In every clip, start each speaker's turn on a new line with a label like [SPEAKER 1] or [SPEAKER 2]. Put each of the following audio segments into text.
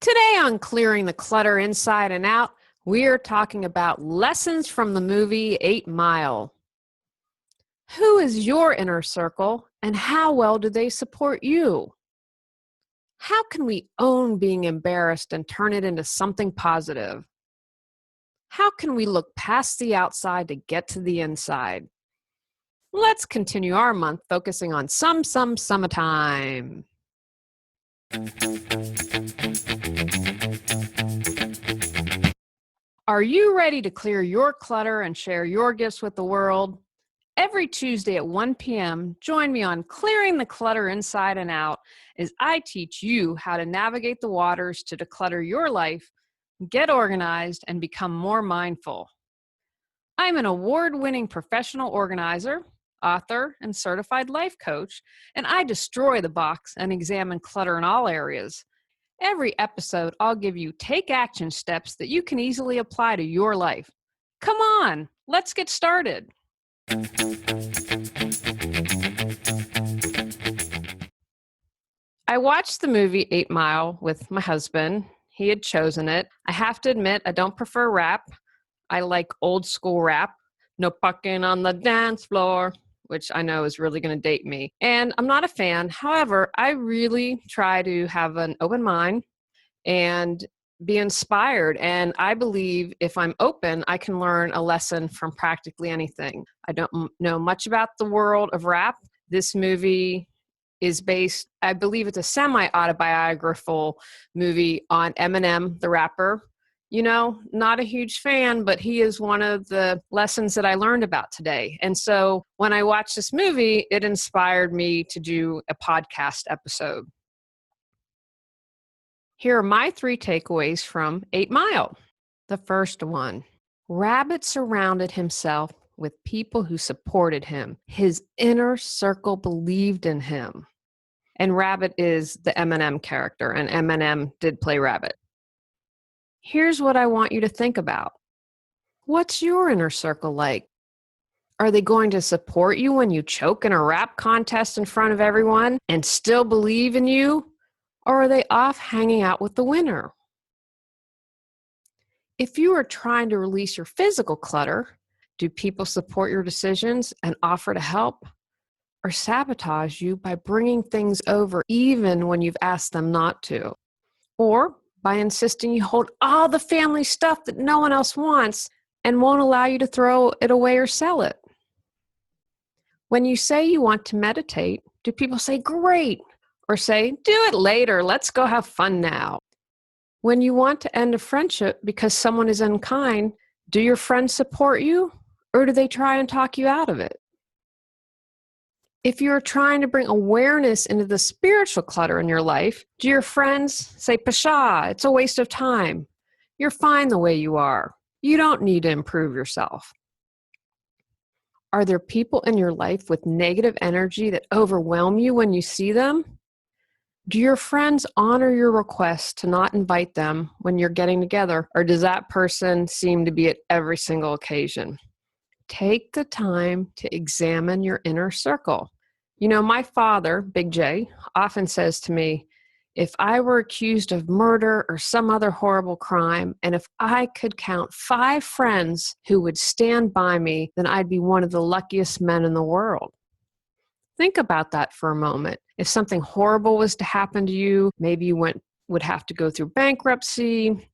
[SPEAKER 1] Today on Clearing the Clutter Inside and Out, we're talking about lessons from the movie 8 Mile. Who is your inner circle and how well do they support you? How can we own being embarrassed and turn it into something positive? How can we look past the outside to get to the inside? Let's continue our month focusing on summertime. Are you ready to clear your clutter and share your gifts with the world? Every Tuesday at 1 p.m., join me on Clearing the Clutter Inside and Out as I teach you how to navigate the waters to declutter your life, get organized, and become more mindful. I'm an award-winning professional organizer, author, and certified life coach, and I destroy the box and examine clutter in all areas. Every episode, I'll give you take action steps that you can easily apply to your life. Come on, let's get started. I watched the movie 8 Mile with my husband. He had chosen it. I have to admit, I don't prefer rap. I like old school rap. No fucking on the dance floor, which I know is really going to date me. And I'm not a fan. However, I really try to have an open mind and be inspired. And I believe if I'm open, I can learn a lesson from practically anything. I don't know much about the world of rap. This movie is based, I believe it's a semi-autobiographical movie on Eminem, the rapper. You know, not a huge fan, but he is one of the lessons that I learned about today. And so when I watched this movie, it inspired me to do a podcast episode. Here are my 3 takeaways from 8 Mile. The first one, Rabbit surrounded himself with people who supported him. His inner circle believed in him. And Rabbit is the Eminem character, and Eminem did play Rabbit. Here's what I want you to think about. What's your inner circle like? Are they going to support you when you choke in a rap contest in front of everyone and still believe in you? Or are they off hanging out with the winner? If you are trying to release your physical clutter, do people support your decisions and offer to help? Or sabotage you by bringing things over even when you've asked them not to? Or by insisting you hold all the family stuff that no one else wants and won't allow you to throw it away or sell it? When you say you want to meditate, do people say, great, or say, do it later, let's go have fun now? When you want to end a friendship because someone is unkind, do your friends support you, or do they try and talk you out of it? If you're trying to bring awareness into the spiritual clutter in your life, do your friends say, Pshaw, it's a waste of time. You're fine the way you are. You don't need to improve yourself. Are there people in your life with negative energy that overwhelm you when you see them? Do your friends honor your request to not invite them when you're getting together, or does that person seem to be at every single occasion? Take the time to examine your inner circle. You know, my father, Big J, often says to me, if I were accused of murder or some other horrible crime, and if I could count 5 friends who would stand by me, then I'd be one of the luckiest men in the world. Think about that for a moment. If something horrible was to happen to you, maybe you would have to go through bankruptcy,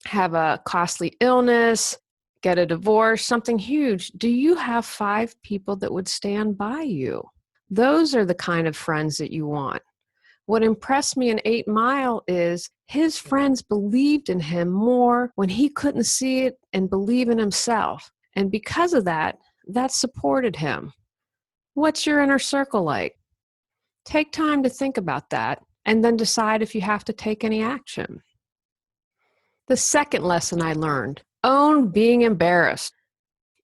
[SPEAKER 1] have a costly illness, get a divorce, something huge. Do you have 5 people that would stand by you? Those are the kind of friends that you want. What impressed me in 8 Mile is his friends believed in him more when he couldn't see it and believe in himself. And because of that, that supported him. What's your inner circle like? Take time to think about that and then decide if you have to take any action. The second lesson I learned, own being embarrassed.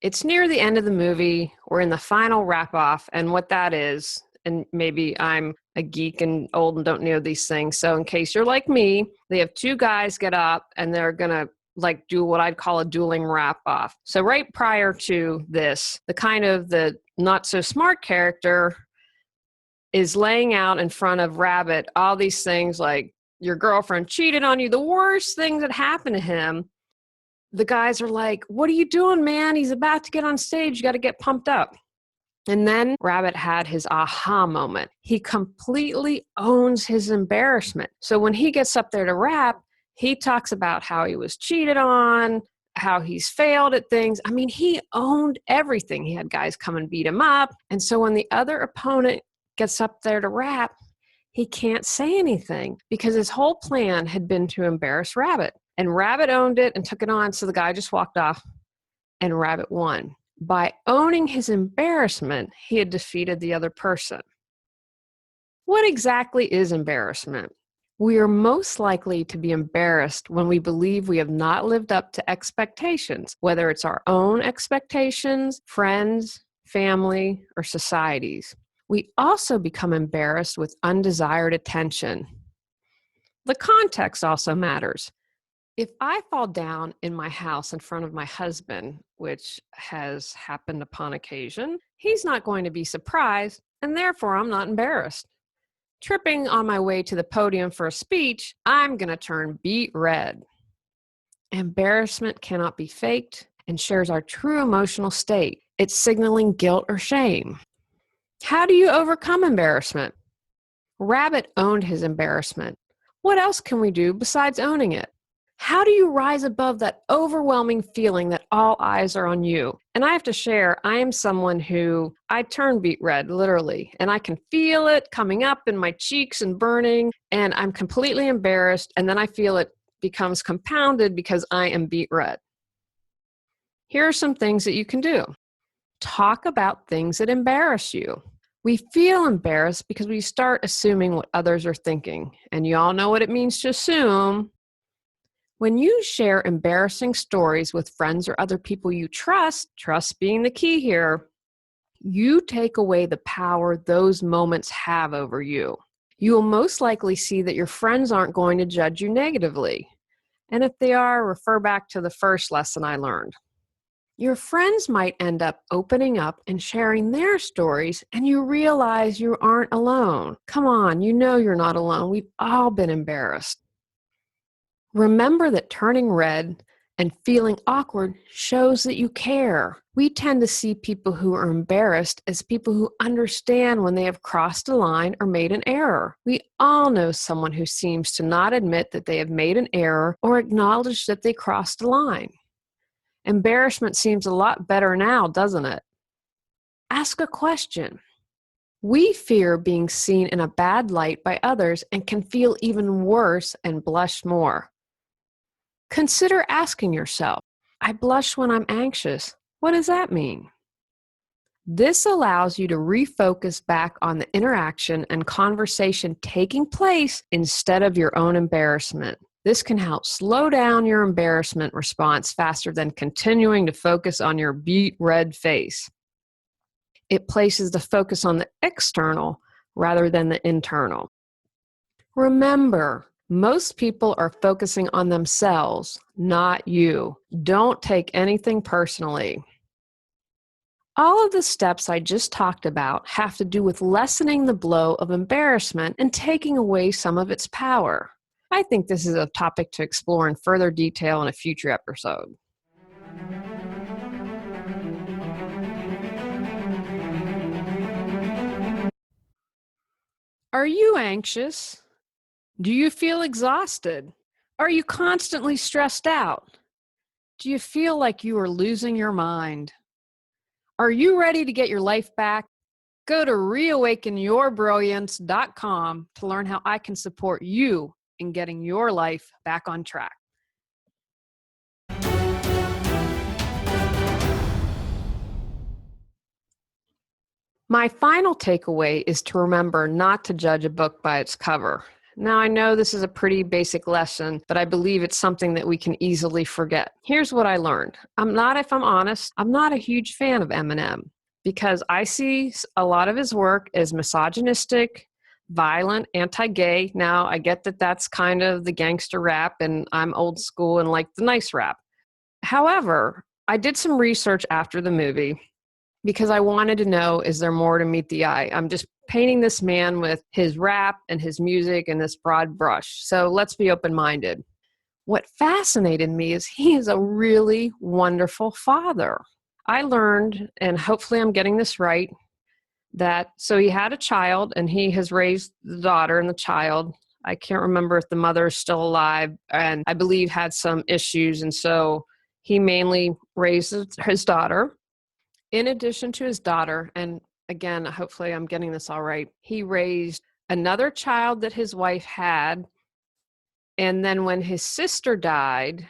[SPEAKER 1] It's near the end of the movie. We're in the final wrap-off, and what that is, and maybe I'm a geek and old and don't know these things, so in case you're like me, they have 2 guys get up and they're going to do what I'd call a dueling wrap-off. So right prior to this, the not so smart character is laying out in front of Rabbit all these things like, your girlfriend cheated on you, the worst things that happened to him, the guys are like, what are you doing, man? He's about to get on stage. You got to get pumped up. And then Rabbit had his aha moment. He completely owns his embarrassment. So when he gets up there to rap, he talks about how he was cheated on, how he's failed at things. I mean, he owned everything. He had guys come and beat him up. And so when the other opponent gets up there to rap, he can't say anything because his whole plan had been to embarrass Rabbit. And Rabbit owned it and took it on. So the guy just walked off and Rabbit won. By owning his embarrassment, he had defeated the other person. What exactly is embarrassment? We are most likely to be embarrassed when we believe we have not lived up to expectations, whether it's our own expectations, friends, family, or society's. We also become embarrassed with undesired attention. The context also matters. If I fall down in my house in front of my husband, which has happened upon occasion, he's not going to be surprised, and therefore I'm not embarrassed. Tripping on my way to the podium for a speech, I'm going to turn beet red. Embarrassment cannot be faked and shares our true emotional state. It's signaling guilt or shame. How do you overcome embarrassment? Rabbit owned his embarrassment. What else can we do besides owning it? How do you rise above that overwhelming feeling that all eyes are on you? And I have to share, I am someone who, I turn beet red, literally, and I can feel it coming up in my cheeks and burning, and I'm completely embarrassed, and then I feel it becomes compounded because I am beet red. Here are some things that you can do. Talk about things that embarrass you. We feel embarrassed because we start assuming what others are thinking, and you all know what it means to assume. When you share embarrassing stories with friends or other people you trust being the key here, you take away the power those moments have over you. You will most likely see that your friends aren't going to judge you negatively. And if they are, refer back to the first lesson I learned. Your friends might end up opening up and sharing their stories, and you realize you aren't alone. Come on, you know you're not alone. We've all been embarrassed. Remember that turning red and feeling awkward shows that you care. We tend to see people who are embarrassed as people who understand when they have crossed a line or made an error. We all know someone who seems to not admit that they have made an error or acknowledge that they crossed a line. Embarrassment seems a lot better now, doesn't it? Ask a question. We fear being seen in a bad light by others and can feel even worse and blush more. Consider asking yourself, I blush when I'm anxious. What does that mean? This allows you to refocus back on the interaction and conversation taking place instead of your own embarrassment. This can help slow down your embarrassment response faster than continuing to focus on your beet red face. It places the focus on the external rather than the internal. Remember, most people are focusing on themselves, not you. Don't take anything personally. All of the steps I just talked about have to do with lessening the blow of embarrassment and taking away some of its power. I think this is a topic to explore in further detail in a future episode. Are you anxious? Do you feel exhausted? Are you constantly stressed out? Do you feel like you are losing your mind? Are you ready to get your life back? Go to reawakenyourbrilliance.com to learn how I can support you in getting your life back on track. My final takeaway is to remember not to judge a book by its cover. Now, I know this is a pretty basic lesson, but I believe it's something that we can easily forget. Here's what I learned. If I'm honest, I'm not a huge fan of Eminem because I see a lot of his work as misogynistic, violent, anti-gay. Now, I get that that's kind of the gangster rap, and I'm old school and like the nice rap. However, I did some research after the movie, because I wanted to know, is there more to meet the eye? I'm just painting this man with his rap and his music and this broad brush. So let's be open-minded. What fascinated me is he is a really wonderful father. I learned, and hopefully I'm getting this right, that so he had a child and he has raised the daughter and the child. I can't remember if the mother is still alive, and I believe had some issues. And so he mainly raised his daughter. In addition to his daughter, and again, hopefully I'm getting this all right, he raised another child that his wife had. And then when his sister died,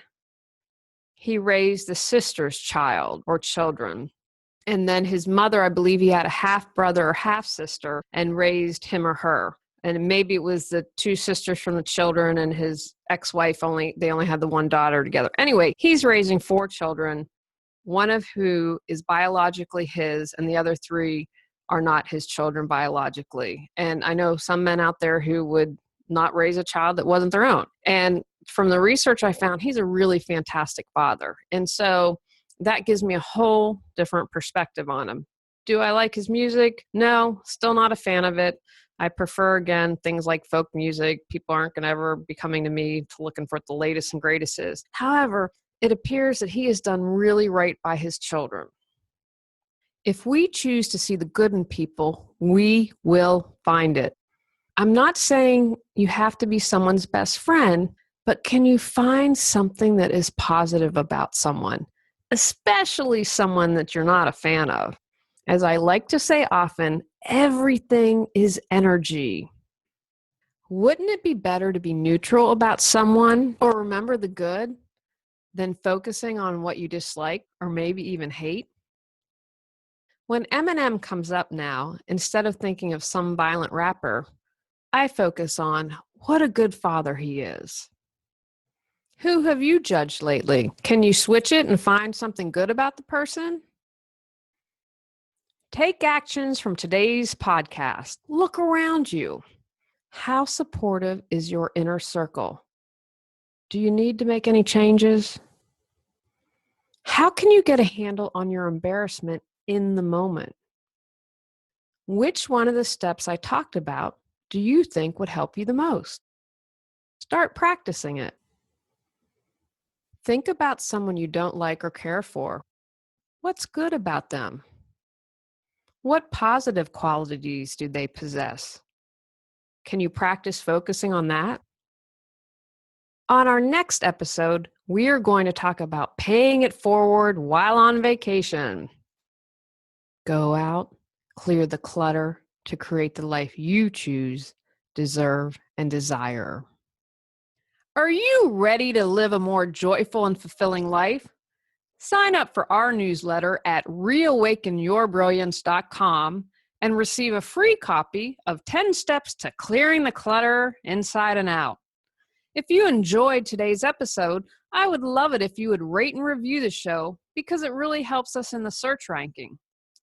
[SPEAKER 1] he raised the sister's child or children. And then his mother, I believe he had a half brother or half sister and raised him or her. And maybe it was the two sisters from the children and his ex-wife they only had the one daughter together. Anyway, he's raising 4 children, one of who is biologically his and the other 3 are not his children biologically. And I know some men out there who would not raise a child that wasn't their own. And from the research I found, he's a really fantastic father. And so that gives me a whole different perspective on him. Do I like his music? No, still not a fan of it. I prefer, again, things like folk music. People aren't going to ever be coming to me to looking for what the latest and greatest is. However, it appears that he has done really right by his children. If we choose to see the good in people, we will find it. I'm not saying you have to be someone's best friend, but can you find something that is positive about someone, especially someone that you're not a fan of? As I like to say often, everything is energy. Wouldn't it be better to be neutral about someone or remember the good than focusing on what you dislike or maybe even hate? When Eminem comes up now, instead of thinking of some violent rapper, I focus on what a good father he is. Who have you judged lately? Can you switch it and find something good about the person? Take actions from today's podcast. Look around you. How supportive is your inner circle? Do you need to make any changes? How can you get a handle on your embarrassment in the moment? Which one of the steps I talked about do you think would help you the most? Start practicing it. Think about someone you don't like or care for. What's good about them? What positive qualities do they possess? Can you practice focusing on that? On our next episode, we are going to talk about paying it forward while on vacation. Go out, clear the clutter to create the life you choose, deserve, and desire. Are you ready to live a more joyful and fulfilling life? Sign up for our newsletter at reawakenyourbrilliance.com and receive a free copy of 10 Steps to Clearing the Clutter Inside and Out. If you enjoyed today's episode, I would love it if you would rate and review the show because it really helps us in the search ranking.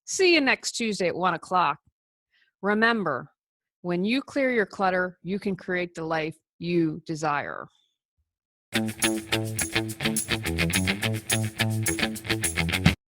[SPEAKER 1] See you next Tuesday at 1 o'clock. Remember, when you clear your clutter, you can create the life you desire.